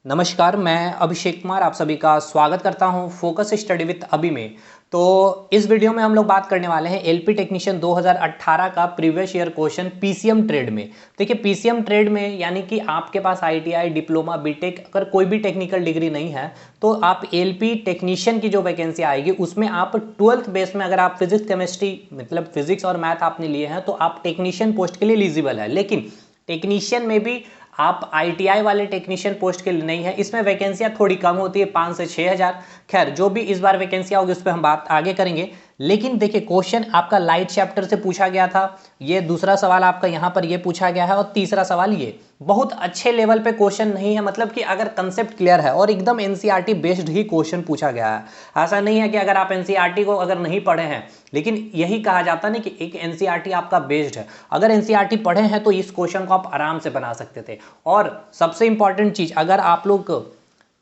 नमस्कार, मैं अभिषेक कुमार आप सभी का स्वागत करता हूं फोकस स्टडी विद अभी में। तो इस वीडियो में हम लोग बात करने वाले हैं एलपी टेक्नीशियन 2018 का previous year question PCM trade में। देखिए पीसीएम ट्रेड में यानी कि आपके पास आईटीआई, डिप्लोमा, बीटेक अगर कोई भी टेक्निकल डिग्री नहीं है तो आप एलपी टेक्नीशियन की जो वैकेंसी आएगी उसमें आप 12th बेस में अगर आप फिजिक्स, केमिस्ट्री मतलब फिजिक्स और मैथ आपने लिए हैं तो आप टेक्नीशियन पोस्ट के लिए एलिजिबल है। लेकिन टेक्नीशियन में भी आप आईटीआई वाले टेक्नीशियन पोस्ट के लिए नहीं है, इसमें वैकेंसियां थोड़ी कम होती है, 5 से 6 हज़ार। खैर जो भी इस बार वैकेंसियां होगी उस पर हम बात आगे करेंगे। लेकिन देखिए क्वेश्चन आपका लाइट चैप्टर से पूछा गया था, ये दूसरा सवाल आपका यहाँ पर ये पूछा गया है और तीसरा सवाल ये बहुत अच्छे लेवल पे क्वेश्चन नहीं है। मतलब कि अगर कंसेप्ट क्लियर है और एकदम एनसीईआरटी बेस्ड ही क्वेश्चन पूछा गया है। ऐसा नहीं है कि अगर आप एनसीईआरटी को अगर नहीं पढ़े हैं, लेकिन यही कहा जाता है ना कि एक एनसीईआरटी आपका बेस्ड है। अगर एनसीईआरटी पढ़े हैं तो इस क्वेश्चन को आप आराम से बना सकते थे। और सबसे इंपॉर्टेंट चीज, अगर आप लोग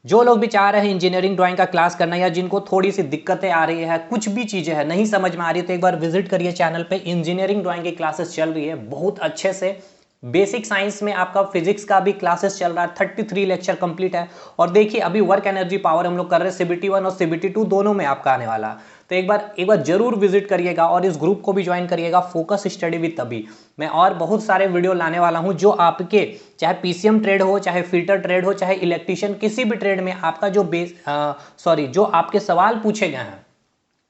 जो लोग भी चाह रहे हैं इंजीनियरिंग ड्राइंग का क्लास करना या जिनको थोड़ी सी दिक्कतें आ रही है, कुछ भी चीजें हैं नहीं समझ में आ रही है, तो एक बार विजिट करिए चैनल पे। इंजीनियरिंग ड्राइंग की क्लासेस चल रही है बहुत अच्छे से। बेसिक साइंस में आपका फिजिक्स का भी क्लासेस चल रहा है, 33 लेक्चर कंप्लीट है। और देखिए अभी वर्क एनर्जी पावर हम लोग कर रहे हैं, सीबीटी 1 और सीबीटी 2 दोनों में आपका आने वाला। तो एक बार जरूर विजिट करिएगा और इस ग्रुप को भी ज्वाइन करिएगा, फोकस स्टडी विद अभी। मैं और बहुत सारे वीडियो लाने वाला हूं जो आपके चाहे पीसीएम ट्रेड हो, चाहे फिल्टर ट्रेड हो, चाहे इलेक्ट्रिशियन, किसी भी ट्रेड में आपका जो जो आपके सवाल पूछे गए हैं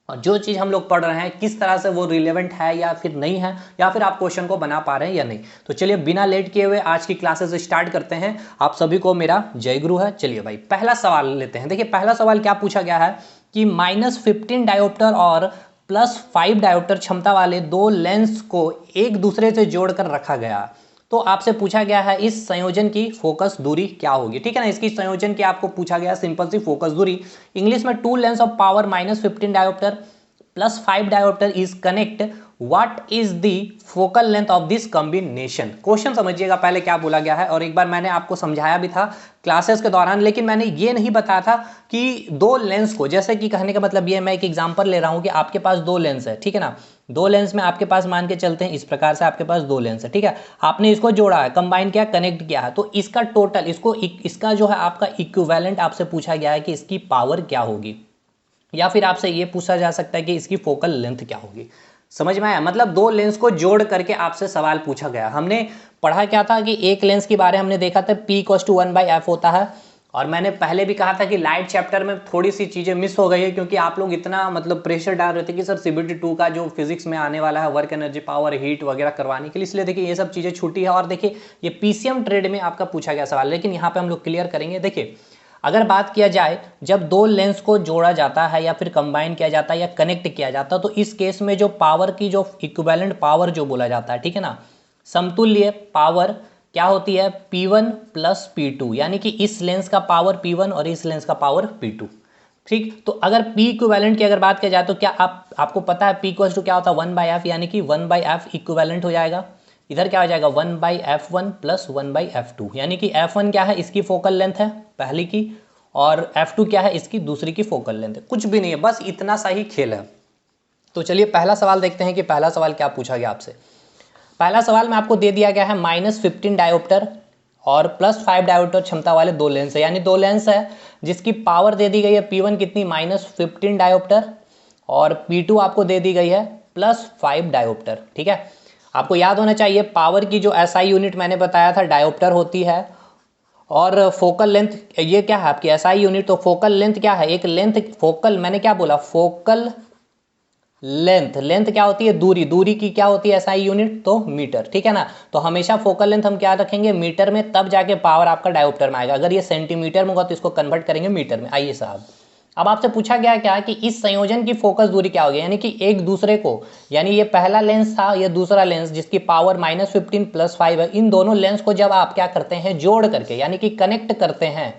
और जो चीज़ हम लोग पढ़ रहे हैं किस तरह से वो रिलेवेंट है या फिर नहीं है, या फिर आप क्वेश्चन को बना पा रहे हैं या नहीं। तो चलिए बिना लेट किए हुए आज की क्लासेस स्टार्ट करते हैं। आप सभी को मेरा जय गुरु है। चलिए भाई पहला सवाल लेते हैं। देखिए पहला सवाल क्या पूछा गया है कि -15 डायोप्टर और +5 डायोप्टर क्षमता वाले दो लेंस को एक दूसरे से जोड़कर रखा गया। तो आपसे पूछा गया है इस संयोजन की फोकस दूरी क्या होगी। ठीक है ना, इसकी संयोजन की आपको पूछा गया, सिंपल सी फोकस दूरी। इंग्लिश में 2 lens of power -15 dioptre +5 dioptre is connect, what is the focal length of this combination. Question समझिएगा पहले क्या बोला गया है, और एक बार मैंने आपको समझाया भी था क्लासेस के दौरान, लेकिन मैंने ये नहीं बताया था कि दो लेंस को, जैसे कि कहने का मतलब ये, मैं एक एग्जांपल ले रहा हूं कि आपके पास दो लेंस है, ठीक है ना, दो लेंस में आपके पास मान के चलते हैं इस प्रकार से आपके पास दो लेंस है, ठीक है, आपने इसको जोड़ा है, कंबाइन किया, कनेक्ट किया है, तो इसका टोटल इसका जो है आपका इक्विवेलेंट आपसे पूछा गया है कि इसकी पावर क्या होगी, या फिर आपसे ये पूछा जा सकता है कि इसकी फोकल लेंथ क्या होगी। समझ में आया? मतलब दो लेंस को जोड़ करके आपसे सवाल पूछा गया। हमने पढ़ा क्या था कि एक लेंस के बारे में हमने देखा था P = 1/f होता है, और मैंने पहले भी कहा था कि लाइट चैप्टर में थोड़ी सी चीजें मिस हो गई है क्योंकि आप लोग इतना मतलब प्रेशर डाल रहे थे कि सर सीबीटी 2 का जो फिजिक्स में आने वाला है वर्क एनर्जी पावर हीट वगैरह करवाने के लिए, इसलिए देखिए ये सब चीजें छूटी है। और देखिए ये पीसीएम ट्रेड में आपका पूछा गया सवाल, लेकिन यहाँ पे हम लोग क्लियर करेंगे। देखिए अगर बात किया जाए जब दो लेंस को जोड़ा जाता है या फिर कंबाइन किया जाता है या कनेक्ट किया जाता है, तो इस केस में जो पावर की जो इक्विवेलेंट पावर जो बोला जाता है, ठीक है ना, समतुल्य पावर क्या होती है, P1 + P2, यानी कि इस लेंस का पावर P1 और इस लेंस का पावर P2। ठीक, तो अगर P इक्विवेलेंट की अगर बात किया जाए तो क्या आपको पता है P = क्या होता है, 1/f, यानी कि 1/f इक्विवेलेंट हो जाएगा। इधर क्या हो जाएगा 1/f1 + 1/f2, यानी कि f1 क्या है, इसकी फोकल लेंथ है पहली की, और f2 क्या है, इसकी दूसरी की फोकल लेंथ है। कुछ भी नहीं है, बस इतना सा ही खेल है। तो चलिए पहला सवाल देखते हैं कि पहला सवाल क्या पूछा गया आपसे। पहला सवाल में आपको दे दिया गया है -15 डायोप्टर और +5 डायोप्टर क्षमता वाले दो लेंस है, यानी दो लेंस है जिसकी पावर दे दी गई है P1 कितनी, -15 डायोप्टर, और P2 आपको दे दी गई है +5 डायोप्टर। ठीक है, आपको याद होना चाहिए पावर की जो एसआई यूनिट मैंने बताया था डायोप्टर होती है, और फोकल लेंथ ये क्या है आपकी एसआई यूनिट। तो फोकल लेंथ क्या है, एक लेंथ, फोकल मैंने क्या बोला, फोकल लेंथ क्या होती है, दूरी की क्या होती है एसआई यूनिट, तो मीटर। ठीक है ना, तो हमेशा फोकल लेंथ हम क्या रखेंगे, मीटर में, तब जाके पावर आपका डायोप्टर में आएगा। अगर ये सेंटीमीटर में होगा तो इसको कन्वर्ट करेंगे मीटर में। आइए साहब, अब आपसे पूछा गया क्या कि इस संयोजन की फोकस दूरी क्या होगी, यानी कि एक दूसरे को, यानी ये पहला लेंस था, ये दूसरा लेंस जिसकी पावर -15 + 5 है, इन दोनों लेंस को जब आप क्या करते हैं, जोड़ करके यानी कि कनेक्ट करते हैं,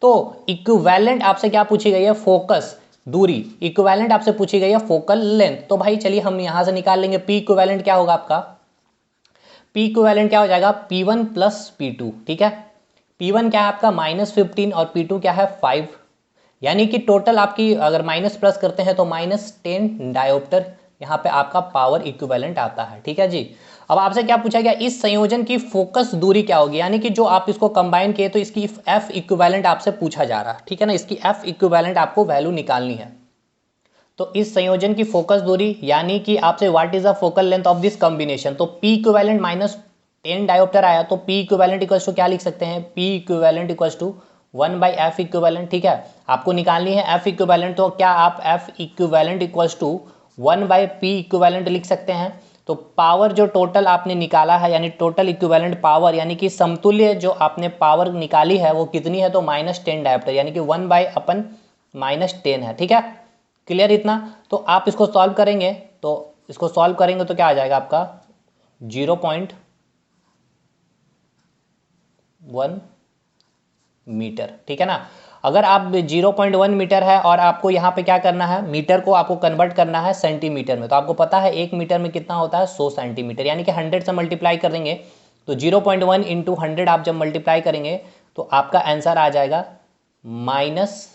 तो इक्विवेलेंट आपसे क्या पूछी गई है, फोकस दूरी, इक्विवेलेंट आपसे पूछी गई है फोकल लेंथ। तो भाई चलिए हम यहां से निकाल लेंगे P इक्विवेलेंट क्या होगा आपका, P इक्विवेलेंट क्या हो जाएगा, P1 + P2। ठीक है, P1 क्या है आपका -15 और P2 क्या है 5, यानी कि टोटल आपकी अगर माइनस प्लस करते हैं तो -10 डायोप्टर यहाँ पे आपका पावर इक्विवेलेंट आता है। ठीक है जी, अब आपसे क्या पूछा गया, इस संयोजन की फोकस दूरी क्या होगी, यानी कि जो आप इसको कंबाइन किए तो इसकी एफ इक्विवेलेंट आपसे पूछा जा रहा है, ठीक है ना, इसकी एफ इक्विवेलेंट आपको वैल्यू निकालनी है। तो इस संयोजन की फोकस दूरी यानी कि आपसे what is the focal length of this combination, तो पी इक्विवेलेंट माइनस 10 डायोप्टर आया, तो पी इक्विवेलेंट इक्वल्स टू क्या लिख सकते हैं, P equivalent equals to 1/f equivalent, ठीक है। आपको निकालनी है एफ इक्विवेलेंट, तो क्या आप F equivalent equals to 1/p equivalent लिख सकते हैं। तो पावर जो टोटल आपने निकाला है यानी टोटल इक्विवेलेंट पावर यानी कि समतुल्य जो आपने पावर निकाली है वो कितनी है, तो -10 डायोप्टर यानी कि 1/(-10) है, ठीक है। क्लियर इतना। तो आप इसको सॉल्व करेंगे तो क्या आ जाएगा आपका 0.1 मीटर, ठीक है ना। अगर आप 0.1 मीटर है और आपको यहाँ पे क्या करना है, मीटर को आपको कन्वर्ट करना है सेंटीमीटर में, तो आपको पता है 1 मीटर में कितना होता है 100 सेंटीमीटर, यानी कि 100 से मल्टीप्लाई कर देंगे तो 0.1 इंटू 100 आप जब मल्टीप्लाई करेंगे तो आपका आंसर आ जाएगा -10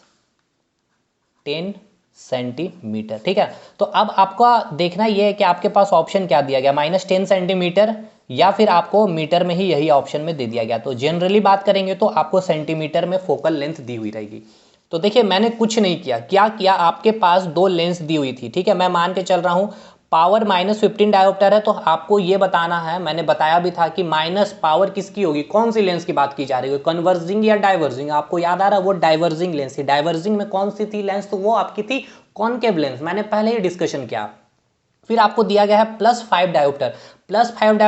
सेंटीमीटर, ठीक है। तो अब आपका देखना यह है कि आपके पास ऑप्शन क्या दिया गया, -10 सेंटीमीटर या फिर आपको मीटर में ही यही ऑप्शन में दे दिया गया। तो जनरली बात करेंगे तो आपको सेंटीमीटर में फोकल लेंथ दी हुई रहेगी। तो देखिए मैंने कुछ नहीं किया, क्या किया, आपके पास दो लेंस दी हुई थी, ठीक है। मैं मान के चल रहा हूं पावर -15 डायोप्टर है, तो आपको ये बताना है, मैंने बताया भी था कि माइनस पावर किसकी होगी, कौन सी लेंस की बात की जा रही है, कन्वर्जिंग या डाइवर्जिंग। आपको याद आ रहा है वो डाइवर्जिंग लेंस थी। डाइवर्जिंग में कौन सी थी लेंस, तो वो आपकी थी कॉनकेव लेंस, मैंने पहले ही डिस्कशन किया। फिर आपको दिया गया है +5 डायोप्टर, +5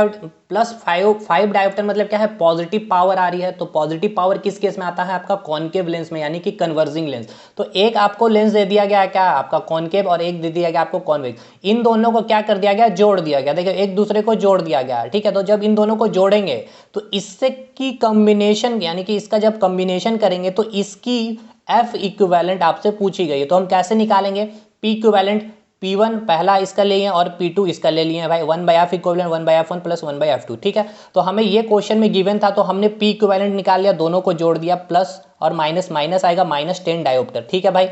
डायोप्टर मतलब क्या है, पॉजिटिव पावर आ रही है। तो पॉजिटिव पावर किस केस में आता है, आपका कॉनकेव लेंस में, यानी कि कन्वर्जिंग लेंस। तो एक आपको लेंस दे दिया गया है क्या, आपका कॉनकेव, और एक दे दिया गया आपको कॉन्वेक्स। इन दोनों को क्या कर दिया गया, जोड़ दिया गया, देखिए एक दूसरे को जोड़ दिया गया है, ठीक है। तो जब इन दोनों को जोड़ेंगे तो इससे की कॉम्बिनेशन यानी कि इसका जब कॉम्बिनेशन करेंगे तो इसकी एफ इक्विवेलेंट आपसे पूछी गई है। तो हम कैसे निकालेंगे, पी इक्विवेलेंट P1 पहला इसका ले लिए और P2 इसका ले लिए भाई, 1/f equivalent 1/f1 plus 1/f2, ठीक है। तो हमें ये क्वेश्चन में गिवन था तो हमने P इक्विवेलेंट निकाल लिया, दोनों को जोड़ दिया, प्लस और माइनस माइनस आएगा -10 डायोप्टर, ठीक है भाई।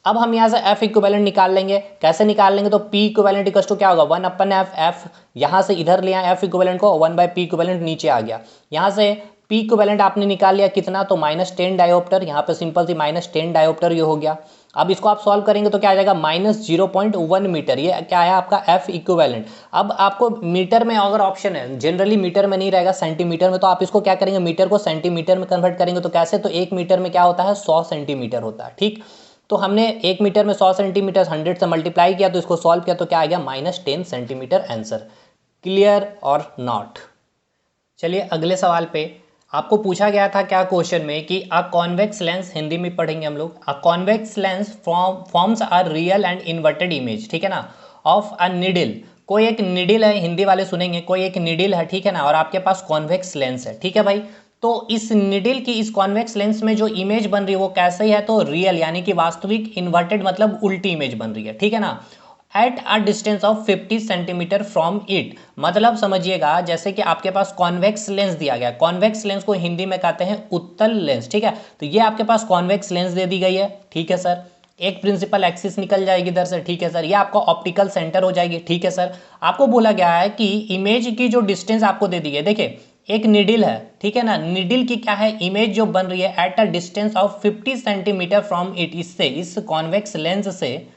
अब हम यहाँ से F इक्विवेलेंट निकाल लेंगे, कैसे निकाल लेंगे, तो P इक्विवेलेंट इक्वल्स टू क्या होगा 1/f, F यहाँ से इधर लिया F इक्विवेलेंट को, 1/P इक्विवेलेंट नीचे आ गया। यहाँ से P इक्विवेलेंट आपने निकाल लिया कितना, तो -10 डायोप्टर, यहाँ पे सिंपल सी -10 डायोप्टर ये हो गया। अब इसको आप सॉल्व करेंगे तो क्या आ जाएगा -0.1 मीटर, ये क्या है आपका एफ इक्विवेलेंट। अब आपको मीटर में अगर ऑप्शन है, जनरली मीटर में नहीं रहेगा सेंटीमीटर में, तो आप इसको क्या करेंगे, मीटर को सेंटीमीटर में कन्वर्ट करेंगे। तो कैसे, तो 1 मीटर में क्या होता है 100 सेंटीमीटर होता है, ठीक। तो हमने 1 मीटर में 100 सेंटीमीटर 100 से मल्टीप्लाई किया, तो इसको सॉल्व किया तो क्या आ गया -10 सेंटीमीटर आंसर। क्लियर और नॉट। चलिए अगले सवाल पे। आपको पूछा गया था क्या क्वेश्चन में कि अ कॉन्वेक्स लेंस, हिंदी में पढ़ेंगे हम लोग, a convex lens forms a real and inverted image, ठीक है ना, ऑफ अ निडिल। कोई एक निडिल है, हिंदी वाले सुनेंगे, कोई एक निडिल है, ठीक है ना, और आपके पास कॉन्वेक्स लेंस है, ठीक है भाई। तो इस निडिल की, इस कॉन्वेक्स लेंस में जो इमेज बन रही है वो कैसे है, तो रियल यानी कि वास्तविक, इन्वर्टेड मतलब उल्टी इमेज बन रही है, ठीक है ना, at a distance of 50 centimetre from it. मतलब समझिएगा जैसे कि आपके पास कॉन्वेक्स लेंस दिया गया, कॉन्वेक्स लेंस को हिंदी में कहते हैं उत्तल लेंस, ठीक है। तो ये आपके पास कॉन्वेक्स लेंस दे दी गई है, ठीक है सर। एक प्रिंसिपल एक्सिस निकल जाएगी इधर से, ठीक है सर। ये आपका ऑप्टिकल सेंटर हो जाएगी, ठीक है सर। आपको बोला गया है कि इमेज की जो डिस्टेंस आपको दे दी है, देखिए एक निडिल है, ठीक है ना, निडिल की क्या है इमेज जो बन रही है at a distance of 50 centimetre from it, इससे, इस कॉन्वेक्स लेंस से,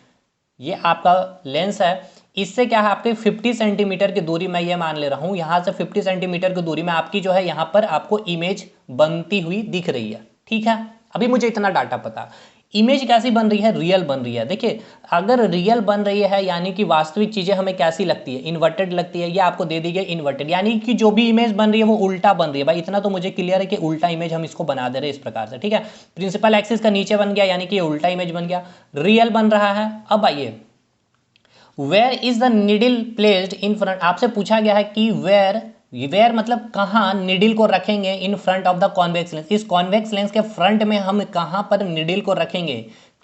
ये आपका लेंस है, इससे क्या है आपके 50 सेंटीमीटर की दूरी, मैं ये मान ले रहा हूं यहां से 50 सेंटीमीटर की दूरी में आपकी जो है यहां पर आपको इमेज बनती हुई दिख रही है, ठीक है। अभी मुझे इतना डाटा पता, इमेज कैसी बन रही है, रियल बन रही है। देखिए अगर रियल बन रही है यानी कि वास्तविक चीजें हमें कैसी लगती है, इन्वर्टेड लगती है, ये आपको दे दी गई इन्वर्टेड, यानी कि जो भी इमेज बन रही है वो उल्टा बन रही है। भाई इतना तो मुझे क्लियर है कि उल्टा इमेज हम इसको बना दे रहे हैं इस प्रकार से, ठीक है। प्रिंसिपल एक्सिस का नीचे बन गया यानी कि उल्टा इमेज बन गया, रियल बन रहा है। अब आइए, where is the needle placed in front, आपसे पूछा गया है कि वेयर मतलब कहाँ निडिल को रखेंगे इन front of the convex lens, इस कॉन्वेक्स लेंस के फ्रंट में हम कहाँ पर निडिल को रखेंगे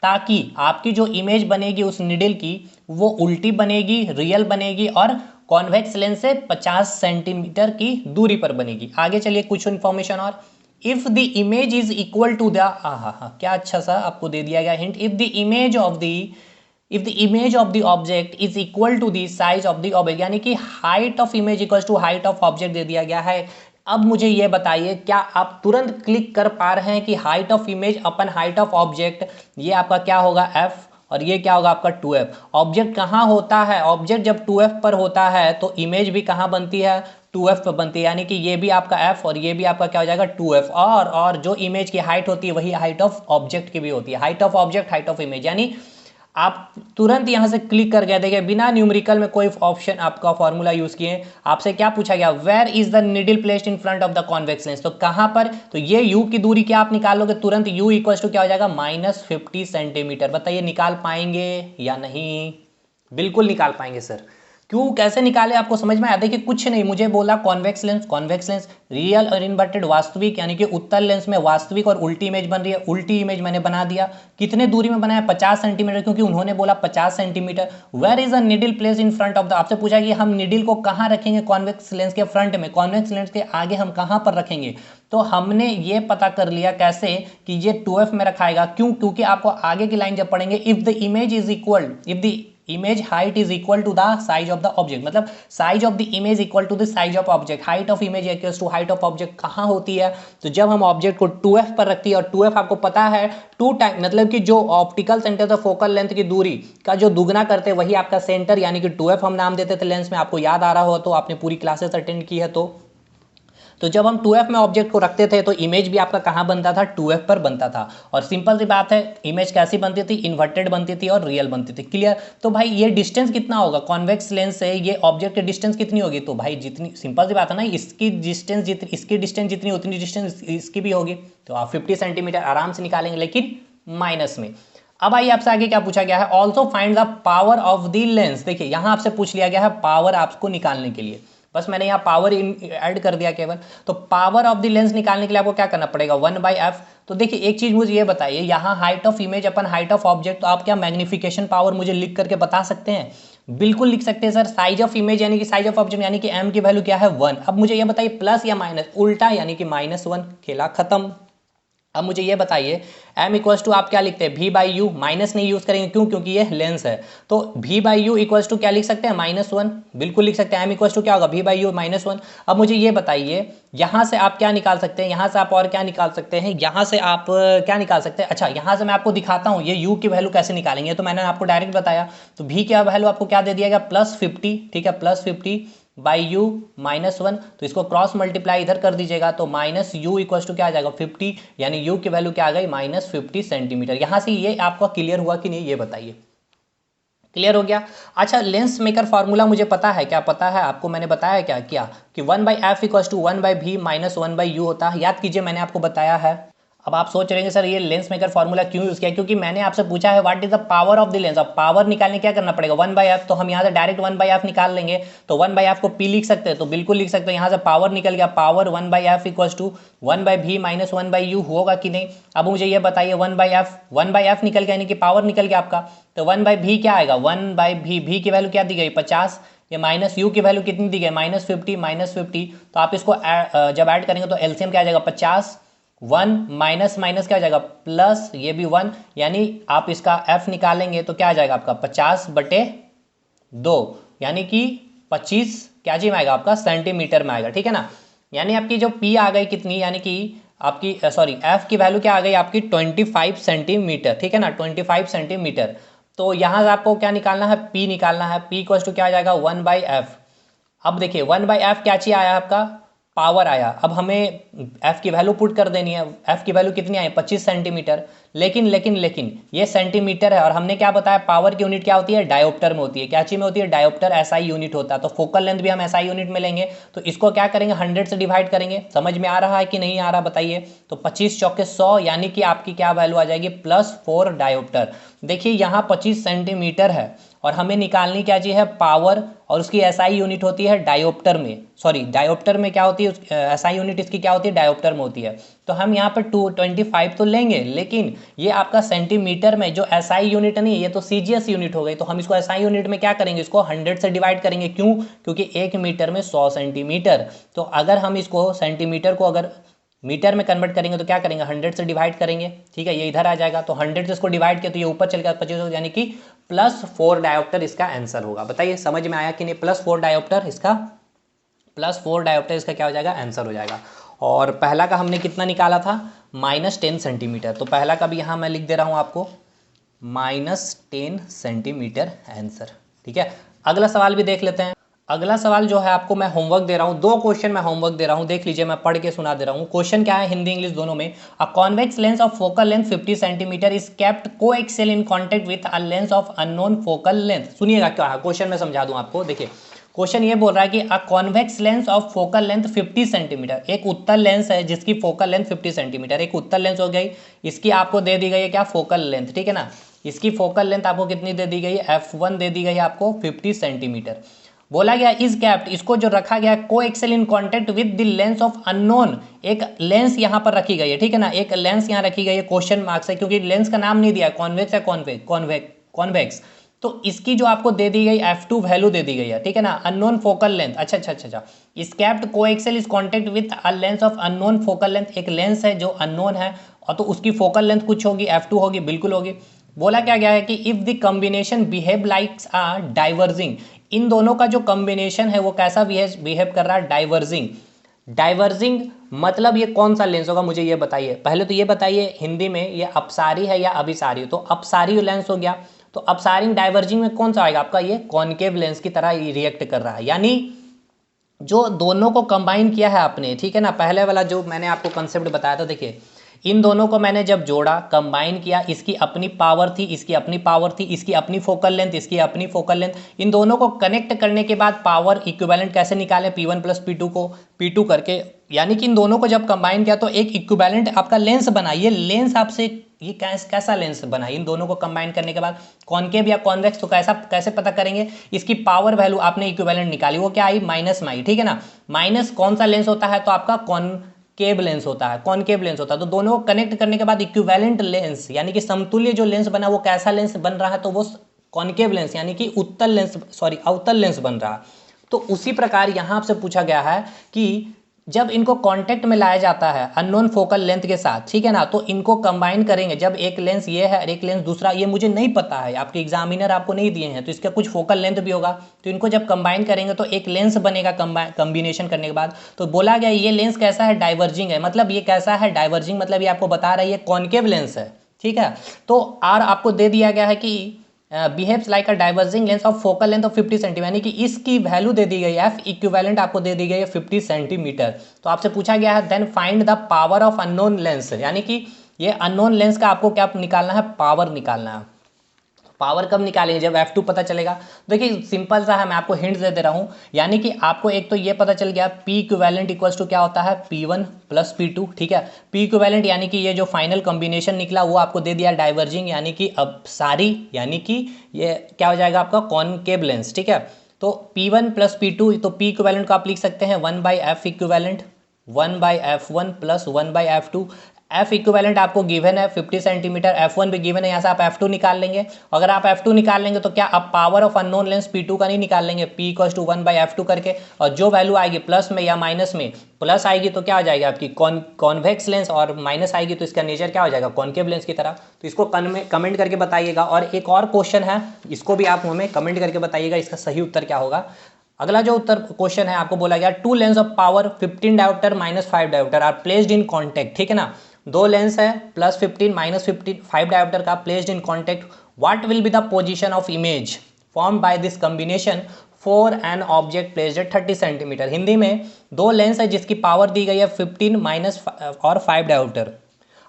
ताकि आपकी जो इमेज बनेगी उस निडिल की वो उल्टी बनेगी, रियल बनेगी और कॉन्वेक्स लेंस से 50 सेंटीमीटर की दूरी पर बनेगी। आगे चलिए कुछ इंफॉर्मेशन और, if the image is equal to the, क्या अच्छा सा आपको दे दिया गया hint, if the image of the if the image of the object is equal to the size of the object, यानी कि height of image equal to height of object दे दिया गया है। अब मुझे ये बताइए, क्या आप तुरंत क्लिक कर पा रहे हैं कि height of image upon height of object, ये आपका क्या होगा f, और ये क्या होगा आपका 2f। ऑब्जेक्ट कहाँ होता है, ऑब्जेक्ट जब 2f पर होता है तो इमेज भी कहाँ बनती है, 2f पर बनती है, यानी कि ये भी आपका f और ये भी आपका क्या हो जाएगा 2f। और जो इमेज की हाइट होती है वही हाइट ऑफ ऑब्जेक्ट की भी होती है, height of object height of image. यानी आप तुरंत यहां से क्लिक कर गए, देखिए बिना न्यूमेरिकल में कोई ऑप्शन आपका फॉर्मूला यूज किए आपसे क्या पूछा गया, where is the needle placed in front of the convex lens, तो कहां पर, तो ये u की दूरी क्या आप निकालोगे तुरंत, u इक्वल टू क्या हो जाएगा -50 सेंटीमीटर। बताइए निकाल पाएंगे या नहीं, बिल्कुल निकाल पाएंगे सर। क्यों, कैसे निकाले आपको समझ में आया, देखिए कुछ नहीं, मुझे बोला कॉन्वेक्स लेंस रियल और इन्वर्टेड वास्तविक, यानी कि उत्तल लेंस में वास्तविक और उल्टी इमेज बन रही है, उल्टी इमेज मैंने बना दिया। कितने दूरी में बनाया, 50 सेंटीमीटर, क्योंकि उन्होंने बोला 50 centimetre. Where is a needle place in front of the, आपसे पूछा कि हम निडल को कहाँ रखेंगे कॉन्वेक्स लेंस के फ्रंट में, कॉन्वेक्स लेंस के आगे हम कहाँ पर रखेंगे, तो हमने ये पता कर लिया कैसे कि ये 2f में रखाएगा। क्यों, क्योंकि आपको आगे की लाइन जब पढ़ेंगे, if the image is equal, if the image height is equal to the size of the object, मतलब size of the image equal to the size of object, height of image equal to height of object कहाँ होती है, तो जब हम object को 2f पर रखती है, और 2f आपको पता है 2 टाइम, मतलब कि जो optical centre of focal length की दूरी का जो दुगना करते हैं वही आपका सेंटर, यानी कि 2f हम नाम देते थे लेंस में, आपको याद आ रहा हो तो, आपने पूरी क्लासेस अटेंड की है तो जब हम 2f में ऑब्जेक्ट को रखते थे तो इमेज भी आपका कहाँ बनता था, 2f पर बनता था। और सिंपल सी बात है, इमेज कैसी बनती थी, इन्वर्टेड बनती थी और रियल बनती थी। क्लियर, तो भाई ये डिस्टेंस कितना होगा कॉन्वेक्स लेंस से ये ऑब्जेक्ट की डिस्टेंस कितनी होगी, तो भाई जितनी, सिंपल सी बात है ना, इसकी डिस्टेंस जितनी, इसकी डिस्टेंस जितनी उतनी डिस्टेंस इसकी भी होगी, तो आप 50 सेंटीमीटर आराम से निकालेंगे, लेकिन माइनस में। अब आइए आपसे आगे क्या पूछा गया है, also find the power of the lens. देखिए यहां आपसे पूछ लिया गया है पावर आपको निकालने के लिए, बस मैंने यहाँ पावर ऐड कर दिया केवल। तो पावर ऑफ द लेंस निकालने के लिए आपको क्या करना पड़ेगा, 1/f। तो देखिए एक चीज मुझे ये बताइए, यहाँ height of image upon height of object, तो आप क्या मैग्निफिकेशन पावर मुझे लिख करके बता सकते हैं, बिल्कुल लिख सकते हैं सर। साइज ऑफ इमेज यानी कि साइज ऑफ ऑब्जेक्ट यानी कि m की वैल्यू क्या है 1। अब मुझे ये बताइए प्लस या माइनस, उल्टा यानी कि -1, खेला खत्म। अब मुझे ये बताइए m इक्वल्स टू आप क्या लिखते हैं, v बाई यू, माइनस नहीं यूज करेंगे क्यों, क्योंकि ये लेंस है। तो v by U equals to क्या लिख सकते हैं, -1, बिल्कुल लिख सकते हैं। m इक्वल्स टू क्या होगा, v बाई यू -1। अब मुझे ये बताइए यहाँ से आप क्या निकाल सकते हैं, यहाँ से आप और क्या निकाल सकते हैं, यहाँ से आप क्या निकाल सकते हैं। अच्छा यहाँ से मैं आपको दिखाता हूँ ये u की वैल्यू कैसे निकालेंगे, तो मैंने आपको डायरेक्ट बताया। तो v की वैल्यू आपको क्या दे दिया गया, +50, ठीक है, +50 बाई यू -1, तो इसको क्रॉस मल्टीप्लाई इधर कर दीजिएगा, तो माइनस यू इक्वल टू क्या आ जाएगा 50, यानी यू की वैल्यू क्या आ गई -50 सेंटीमीटर। यहां से ये आपको क्लियर हुआ कि नहीं, ये बताइए, क्लियर हो गया। अच्छा लेंस मेकर फॉर्मूला मुझे पता है, क्या पता है आपको, मैंने बताया क्या किया कि 1/f equal to 1/v minus 1/u होता है, याद कीजिए मैंने आपको बताया है। अब आप सोच रहे हैं सर ये लेंस मेकर फॉर्मूला क्यों यूज किया, क्योंकि मैंने आपसे पूछा है what is the power of the lens. अब पावर निकालने क्या करना पड़ेगा, 1/f, तो हम यहाँ से डायरेक्ट 1/f निकाल लेंगे, तो 1/f को p लिख सकते हैं, तो बिल्कुल लिख सकते हैं। यहाँ से पावर निकल गया, power 1/f equal to 1/v minus 1/u होगा कि नहीं। अब मुझे ये बताइए 1/f निकल गया, यानी कि पावर निकल गया आपका, तो 1/v क्या आएगा, 1/v, v की वैल्यू क्या दी गई 50, ये माइनस यू की वैल्यू कितनी दी गई -50, तो आप इसको जब ऐड करेंगे तो एलसीएम क्या आ जाएगा 50, 1 माइनस माइनस क्या आ जाएगा प्लस, ये भी 1, यानी आप इसका f निकालेंगे तो क्या आ जाएगा आपका 50/2, यानी कि 25 क्या जी में आएगा आपका सेंटीमीटर में आएगा, ठीक है ना। यानी आपकी जो p आ गई कितनी, यानी कि आपकी सॉरी f की वैल्यू क्या आ गई आपकी 25 सेंटीमीटर, ठीक है ना, 25 सेंटीमीटर। तो यहाँ से आपको क्या निकालना है, p निकालना है, p इक्वल टू क्या आ जाएगा 1/f। अब देखिए 1/f क्या चीज आया आपका, पावर आया। अब हमें f की वैल्यू पुट कर देनी है, f की वैल्यू कितनी आई 25 सेंटीमीटर, लेकिन ये सेंटीमीटर है और हमने क्या बताया पावर की यूनिट क्या होती है, डायोप्टर में होती है। क्या चीज में होती है, डायोप्टर SI यूनिट होता है। तो फोकल लेंथ भी हम SI यूनिट में लेंगे, तो इसको क्या करेंगे 100 से डिवाइड करेंगे। समझ में आ रहा है कि नहीं आ रहा बताइए। तो 25 चौके 100, यानी कि आपकी क्या वैल्यू आ जाएगी +4 डायोप्टर। देखिए यहाँ 25 सेंटीमीटर है और हमें निकालनी क्या चीज है पावर, और उसकी SI यूनिट होती है डायोप्टर में, सॉरी डायोप्टर में क्या होती है SI यूनिट इसकी क्या होती है डायोप्टर में होती है। तो हम यहाँ पर 225 तो लेंगे, लेकिन ये आपका सेंटीमीटर में जो SI यूनिट नहीं है, ये तो CGS यूनिट हो गई, तो हम इसको SI यूनिट में क्या करेंगे, इसको 100 से डिवाइड करेंगे। क्यों, क्योंकि 1 मीटर में 100 सेंटीमीटर। तो अगर हम इसको सेंटीमीटर को अगर मीटर में कन्वर्ट करेंगे तो क्या करेंगे 100 से डिवाइड करेंगे, ठीक है, ये इधर आ जाएगा। तो 100 से इसको डिवाइड किया तो ये ऊपर चल गया 25, यानी कि +4 डायोप्टर इसका आंसर होगा। बताइए समझ में आया कि नहीं? +4 डायोप्टर इसका क्या हो जाएगा? आंसर हो जाएगा। और पहला का हमने कितना निकाला था? -10 सेंटीमीटर। तो पहला का भी यहाँ मैं लिख दे रहा हूँ आपको, -10 सेंटीमीटर आंसर। ठीक है, अगला सवाल भी देख लेते हैं। अगला सवाल जो है आपको मैं होमवर्क दे रहा हूँ, 2 क्वेश्चन मैं होमवर्क दे रहा हूँ, देख लीजिए, मैं पढ़ के सुना दे रहा हूँ। क्वेश्चन क्या है, हिंदी इंग्लिश दोनों में। A convex lens of focal length 50 centimetre is kept coaxial in contact with a lens of unknown focal length. सुनिएगा क्या है क्वेश्चन, मैं समझा दूं आपको। देखिए क्वेश्चन ये बोल रहा है कि a convex lens of focal length 50 centimetre, एक उत्तल लेंस है जिसकी फोकल लेंथ 50 सेंटीमीटर, एक उत्तल लेंस हो गई, इसकी आपको दे दी गई है क्या? Focal length. ठीक है ना, इसकी फोकल लेंथ आपको कितनी दे दी गई है? f1 दे दी गई है आपको 50 सेंटीमीटर। बोला गया इज कैप्ट, इसको जो रखा गया coaxial in contact with the lens of unknown, एक लेंस यहाँ पर रखी गई है। ठीक है ना, एक लेंस यहाँ रखी गई है, क्वेश्चन मार्क्स है क्योंकि लेंस का नाम नहीं दिया, कॉन्वेक्स है, कॉन्वेक्स। तो इसकी जो आपको दे दी गई f2 वैल्यू दे दी गई है। ठीक है ना, अननोन फोकल लेंथ। अच्छा, इस kept coaxial is contact with a lens of unknown focal length, एक लेंस है जो अननोन है और तो उसकी फोकल लेंथ कुछ होगी, f2 होगी, बिल्कुल होगी। बोला क्या गया है कि if the combination behave likes a diverging, इन दोनों का जो कॉम्बिनेशन है वो कैसा बिहेव कर रहा है? डाइवर्जिंग। डाइवर्जिंग मतलब ये कौन सा लेंस होगा, मुझे ये बताइए। पहले तो ये बताइए हिंदी में ये अपसारी है या अभिसारी? तो अपसारी लेंस हो गया। तो अपसारिंग डाइवर्जिंग में कौन सा आएगा आपका? ये कॉनकेव लेंस की तरह रिएक्ट कर रहा है, यानी जो दोनों को कंबाइन किया है आपने। ठीक है ना, पहले वाला जो मैंने आपको कंसेप्ट बताया था, देखिए इन दोनों को मैंने जब जोड़ा, कंबाइन किया, इसकी अपनी पावर थी, इसकी अपनी पावर थी, इसकी अपनी फोकल लेंथ, इसकी अपनी फोकल लेंथ, इन दोनों को कनेक्ट करने के बाद पावर इक्विवेलेंट कैसे निकाले? P1 + P2 को P2 करके, यानी कि इन दोनों को जब कंबाइन किया तो एक इक्विवेलेंट आपका लेंस बना। ये लेंस आपसे ये कैसा लेंस बना? इन दोनों को कंबाइन करने के बाद कॉनकेव या कॉन्वेक्स, तो कैसे पता करेंगे? इसकी पावर वैल्यू आपने इक्विवेलेंट निकाली, वो क्या आई? माइनस में आई। ठीक है ना, माइनस कौन सा लेंस होता है? तो आपका कॉनकेव लेंस होता है, कॉनकेव लेंस होता है। तो दोनों को कनेक्ट करने के बाद इक्विवेलेंट लेंस, यानी कि समतुल्य जो लेंस बना वो कैसा लेंस बन रहा है? तो वो कॉनकेव लेंस, यानी कि अवतल लेंस बन रहा। तो उसी प्रकार यहां आपसे पूछा गया है कि जब इनको कांटेक्ट में लाया जाता है अननोन फोकल लेंथ के साथ, ठीक है ना, तो इनको कंबाइन करेंगे। जब एक लेंस ये है और एक लेंस दूसरा, ये मुझे नहीं पता है, आपके एग्जामिनर आपको नहीं दिए हैं, तो इसका कुछ फोकल लेंथ भी होगा। तो इनको जब कंबाइन करेंगे तो एक लेंस बनेगा कॉम्बिनेशन करने के बाद। तो बोला गया ये लेंस कैसा है? डाइवर्जिंग है। मतलब ये कैसा है? डाइवर्जिंग, मतलब ये आपको बता रहा है ये कॉनकेव लेंस है। ठीक है, तो आर आपको दे दिया गया है कि behaves like a diverging lens of focal length of 50 centimetre, यानी कि इसकी वैल्यू दे दी गई है, एफ इक्विवेलेंट आपको दे दी गई है 50 सेंटीमीटर। तो आपसे पूछा गया है then find the power of unknown lens, यानी कि ये अननोन लेंस का आपको क्या निकालना है? पावर निकालना है। पावर कब निकालेंगे? जब F2 पता चलेगा। देखिए सिंपल सा है, मैं आपको हिंट्स दे रहा हूँ। यानी कि आपको एक तो ये पता चल गया P इक्विवेलेंट इक्वल्स टू क्या होता है? P1 + P2। ठीक है, P इक्विवेलेंट यानी कि ये जो फाइनल कॉम्बिनेशन निकला वो आपको दे दिया डाइवर्जिंग, यानी कि अपसारी, यानी कि ये क्या हो जाएगा आपका? Concave lens. ठीक है, तो P1 + P2, तो P इक्विवेलेंट को आप लिख सकते हैं 1/F equivalent, 1/F1 + 1/F2। F equivalent आपको गिवन है 50 सेंटीमीटर, F1 भी गिवन है, यहाँ से आप F2 निकाल लेंगे। अगर आप F2 निकाल लेंगे तो क्या आप power of unknown lens P2 का नहीं निकाल लेंगे? P = 1/F2 करके, और जो वैल्यू आएगी प्लस में या माइनस में, प्लस आएगी तो क्या हो जाएगी आपकी? कॉन्वेक्स लेंस, और माइनस आएगी तो इसका नेचर क्या हो जाएगा? कॉनकेव लेंस की तरह। तो इसको कमेंट करके बताइएगा। और एक और क्वेश्चन है, इसको भी आप हमें कमेंट करके बताइएगा इसका सही उत्तर क्या होगा। अगला जो उत्तर क्वेश्चन है, आपको बोला गया 2 lens of power 15 dioptre -5 dioptre are placed in contact. ठीक है ना, 2 लेंस है +15 -15 5 डायोप्टर का placed in contact, what will be the position of image form by this combination for an object placed at 30 centimetre. Hindi में 2 lens है जिसकी power दी गई है 15 और 5 dioptre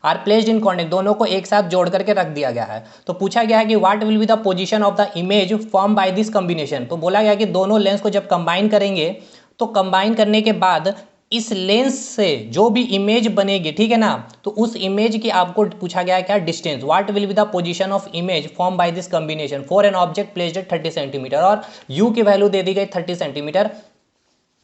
are placed in contact, दोनों को एक साथ जोड़ करके रख दिया गया है। तो पूछा गया है कि what will be the position of the image form by this combination. तो बोला गया कि दोनों लेंस को जब कंबाइन करेंगे तो कंबाइन करने के बाद इस लेंस से जो भी इमेज बनेगी, ठीक है ना, तो उस इमेज की आपको पूछा गया है क्या? Distance. What will be the position of image form by this combination for an object placed at 30 centimetre, और यू की वैल्यू दे दी गई 30 सेंटीमीटर।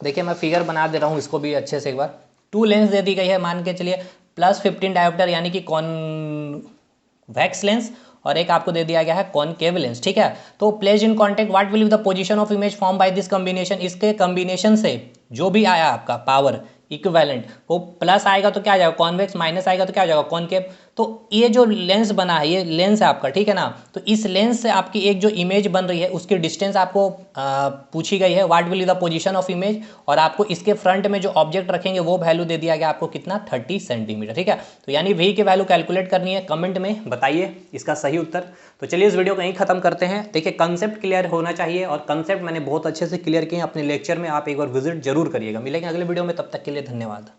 देखिए मैं फिगर बना दे रहा हूँ इसको भी अच्छे से एक बार। 2 लेंस दे दी गई है, मान के चलिए +15 डायोप्टर यानी कि कॉन्वेक्स लेंस, और एक आपको दे दिया गया है कॉनकेव लेंस। ठीक है, तो placed in contact what will be the position of image form by this combination, इसके कॉम्बिनेशन से जो भी आया आपका पावर इक्विवेलेंट, वो प्लस आएगा तो क्या आ जाएगा? कॉन्वेक्स, माइनस आएगा तो क्या आ जाएगा? कॉनकेव। तो ये जो लेंस बना है, ये लेंस है आपका, ठीक है ना। तो इस लेंस से आपकी एक जो इमेज बन रही है उसकी डिस्टेंस आपको पूछी गई है, what will be the position of image, और आपको इसके फ्रंट में जो ऑब्जेक्ट रखेंगे वो वैल्यू दे दिया गया आपको कितना, 30 सेंटीमीटर, ठीक है। तो यानी वी की वैल्यू कैलकुलेट करनी है, कमेंट में बताइए इसका सही उत्तर। तो चलिए इस वीडियो को यहीं खत्म करते हैं। देखिए कंसेप्ट क्लियर होना चाहिए, और कंसेप्ट मैंने बहुत अच्छे से क्लियर किए अपने लेक्चर में, आप एक बार विजिट जरूर करिएगा। मिलेंगे अगले वीडियो में, तब तक के लिए धन्यवाद।